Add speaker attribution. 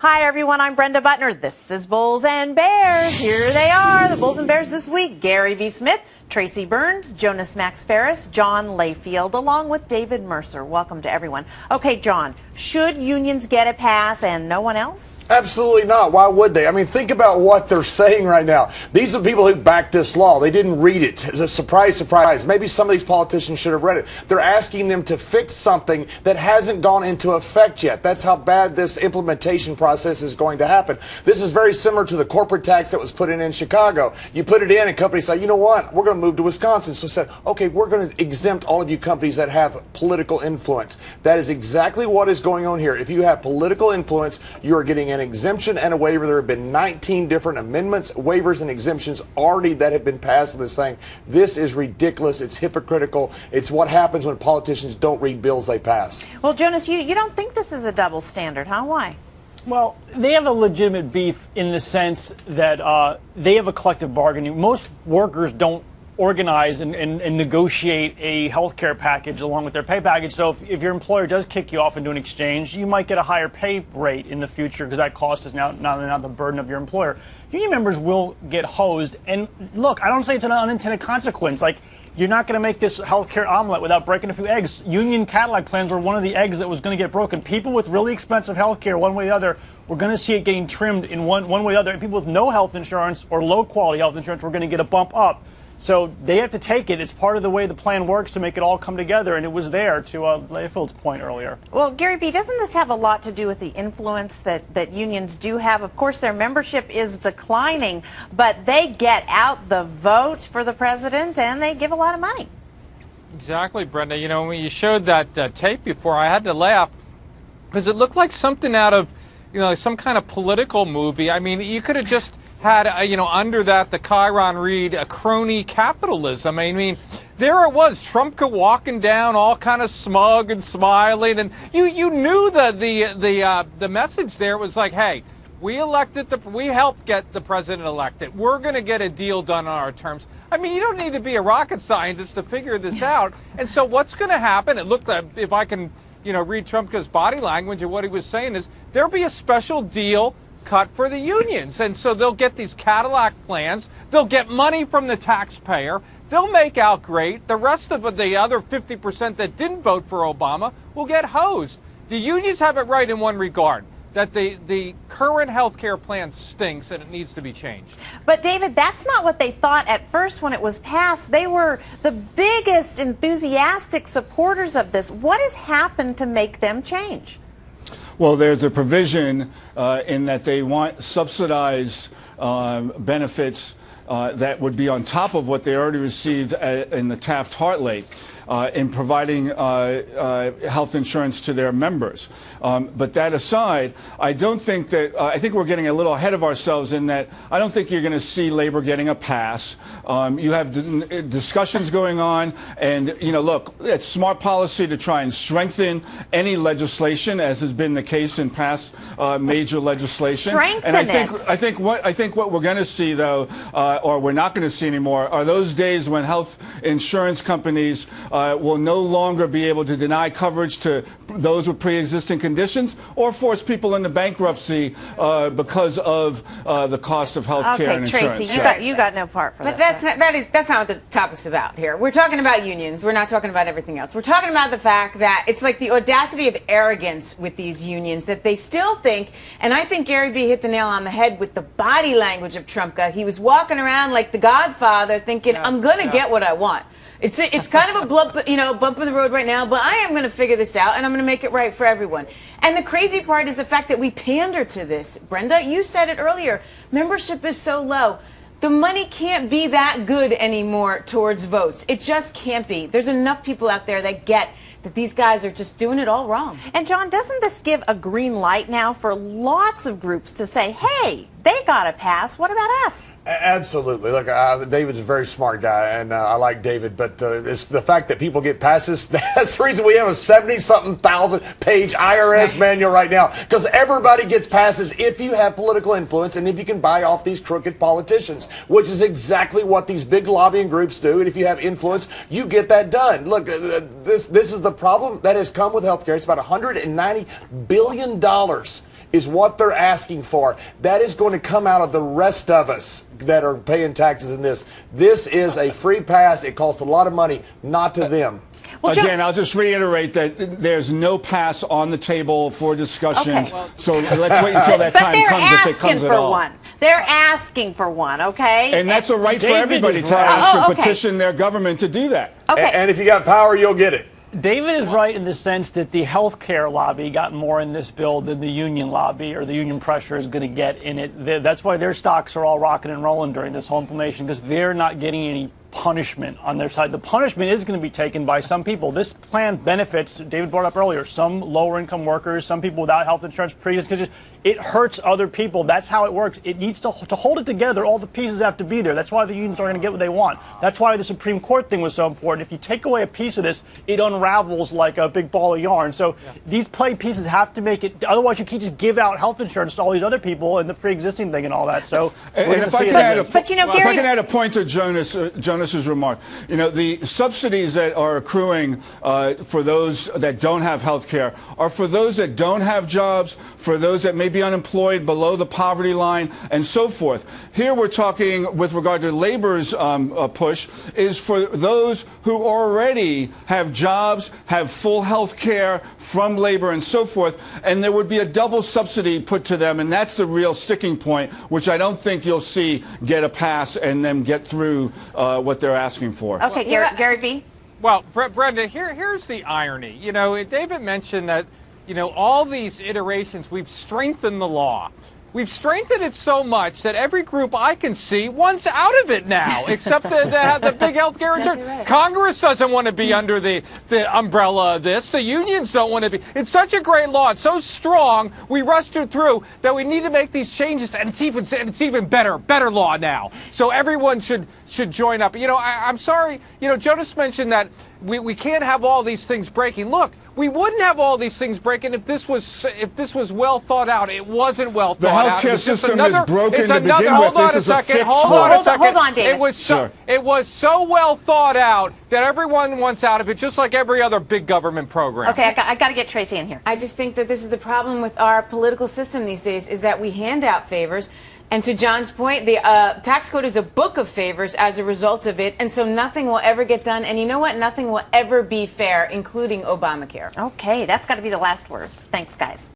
Speaker 1: Hi, everyone. I'm Brenda Butner. This is Bulls and Bears. Here they are, the Bulls and Bears this week. Gary V. Smith, Tracy Burns, Jonas Max Ferris, John Layfield, along with David Mercer. Welcome to everyone. Okay, John, should unions get a pass and no one else?
Speaker 2: Absolutely not. Why would they? I mean, think about what they're saying right now. These are people who backed this law. They didn't read it. It's a surprise, surprise. Maybe some of these politicians should have read it. They're asking them to fix something that hasn't gone into effect yet. That's how bad this implementation process is going to happen. This is very similar to the corporate tax that was put in Chicago. You put it in and companies say, you know what, we're going to move to Wisconsin. So said, okay, we're going to exempt all of you companies that have political influence. That is exactly what is going on here. If you have political influence, you are getting an exemption and a waiver. There have been 19 different amendments, waivers, and exemptions already that have been passed to this thing. This is ridiculous. It's hypocritical. It's what happens when politicians don't read bills they pass.
Speaker 1: Well, Jonas, you don't think this is a double standard, huh? Why?
Speaker 3: Well, they have a legitimate beef in the sense that they have a collective bargaining. Most workers don't organize and negotiate a health care package along with their pay package. So if your employer does kick you off and do an exchange, you might get a higher pay rate in the future because that cost is now the burden of your employer. Union members will get hosed. And look, I don't say it's an unintended consequence. Like, you're not going to make this health care omelet without breaking a few eggs. Union Cadillac plans were one of the eggs that was going to get broken. People with really expensive health care, one way or the other, we're going to see it getting trimmed in one way or the other. And people with no health insurance or low quality health insurance, we're going to get a bump up. So they have to take it. It's part of the way the plan works to make it all come together, and it was there, to Layfield's point earlier.
Speaker 1: Well, Gary B., doesn't this have a lot to do with the influence that unions do have? Of course, their membership is declining, but they get out the vote for the president, and they give a lot of money.
Speaker 4: Exactly, Brenda. You know, when you showed that tape before, I had to laugh because it looked like something out of, some kind of political movie. I mean, you could have just had, under that, the Chiron Reed, a crony capitalism. I mean, there it was, Trump walking down all kind of smug and smiling, and you knew the message there was like, hey, we helped get the president elected. We're going to get a deal done on our terms. I mean, you don't need to be a rocket scientist to figure this out. And so what's going to happen? It looked like, if I can, read Trump's body language and what he was saying is, there'll be a special deal cut for the unions, and so they'll get these Cadillac plans, they'll get money from the taxpayer, they'll make out great. The rest of the other 50% that didn't vote for Obama will get hosed. The unions have it right in one regard, that the current health care plan stinks and it needs to be changed.
Speaker 1: But David, that's not what they thought at first when it was passed. They were the biggest enthusiastic supporters of this. What has happened to make them change?
Speaker 5: Well, there's a provision in that they want subsidized benefits that would be on top of what they already received in the Taft-Hartley in providing health insurance to their members. But that aside, I don't think that I think we're getting a little ahead of ourselves in that I don't think you're going to see labor getting a pass. You have discussions going on, and look, it's smart policy to try and strengthen any legislation, as has been the case in past major legislation.
Speaker 1: Strengthen
Speaker 5: and I think what we're going to see, though, or we're not going to see anymore, are those days when health insurance companies will no longer be able to deny coverage to those with pre-existing conditions or force people into bankruptcy because of the cost of health care and insurance.
Speaker 1: Tracy, you got no part for
Speaker 6: but
Speaker 1: this.
Speaker 6: That's not what the topic's about here. We're talking about unions. We're not talking about everything else. We're talking about the fact that it's like the audacity of arrogance with these unions that they still think, and I think Gary B. hit the nail on the head with the body language of Trump. He was walking around like the Godfather thinking, I'm going to get what I want. It's kind of a bump in the road right now, but I am going to figure this out, and I'm going to make it right for everyone. And the crazy part is the fact that we pander to this. Brenda, you said it earlier. Membership is so low. The money can't be that good anymore towards votes. It just can't be. There's enough people out there that get that these guys are just doing it all wrong.
Speaker 1: And John, doesn't this give a green light now for lots of groups to say, hey, they got a pass, what about us?
Speaker 2: Absolutely. Look, David's a very smart guy, and I like David, but it's the fact that people get passes, that's the reason we have a 70-something thousand page IRS manual right now, because everybody gets passes if you have political influence and if you can buy off these crooked politicians, which is exactly what these big lobbying groups do, and if you have influence, you get that done. Look, this is the problem that has come with healthcare. It's about $190 billion is what they're asking for. That is going to come out of the rest of us that are paying taxes in this. This is a free pass. It costs a lot of money, not to them.
Speaker 1: Well,
Speaker 5: Again, I'll just reiterate that there's no pass on the table for discussions.
Speaker 1: Okay.
Speaker 5: So let's wait until that time comes, if it comes at all.
Speaker 1: They're asking for one, okay?
Speaker 5: And that's a right for
Speaker 3: David
Speaker 5: everybody
Speaker 3: is
Speaker 5: to
Speaker 3: right.
Speaker 5: ask and
Speaker 1: okay.
Speaker 5: petition their government to do that.
Speaker 1: Okay.
Speaker 2: And if you got power, you'll get it.
Speaker 3: David is right in the sense that the healthcare lobby got more in this bill than the union lobby or the union pressure is going to get in it. That's why their stocks are all rocking and rolling during this whole implementation, because they're not getting any punishment on their side. The punishment is going to be taken by some people. This plan benefits, David brought up earlier, some lower income workers, some people without health insurance, because it hurts other people. That's how it works. It needs to hold it together. All the pieces have to be there. That's why the unions are going to get what they want. That's why the Supreme Court thing was so important. If you take away a piece of this, it unravels like a big ball of yarn. So these play pieces have to make it. Otherwise, you can't just give out health insurance to all these other people and the pre-existing thing and all that. So,
Speaker 5: And if I can add a point to Jonas's remark, the subsidies that are accruing for those that don't have health care are for those that don't have jobs, for those that may be unemployed, below the poverty line, and so forth. Here we're talking with regard to labor's push is for those who already have jobs, have full health care from labor and so forth, and there would be a double subsidy put to them, and that's the real sticking point, which I don't think you'll see get a pass and then get through what they're asking for.
Speaker 1: Okay, Gary V.
Speaker 4: Well, Brenda, here's the irony. David mentioned that, all these iterations, we've strengthened the law. We've strengthened it so much that every group I can see wants out of it now, except the big health care insurance. Right. Congress doesn't want to be under the umbrella of this. The unions don't want to be. It's such a great law. It's so strong. We rushed it through that we need to make these changes, and it's even better law now. So everyone should join up. I'm sorry. Jonas mentioned that we can't have all these things breaking. Look. We wouldn't have all these things breaking if this was well thought out. It wasn't well thought out.
Speaker 5: The healthcare system is broken to begin with.
Speaker 4: Hold on a second. Hold on, David. It was so well thought out that everyone wants out of it, just like every other big government program.
Speaker 1: Okay, I got to get Tracy in here.
Speaker 6: I just think that this is the problem with our political system these days, is that we hand out favors. And to John's point, the tax code is a book of favors as a result of it, and so nothing will ever get done. And you know what? Nothing will ever be fair, including Obamacare.
Speaker 1: Okay, that's got to be the last word. Thanks, guys.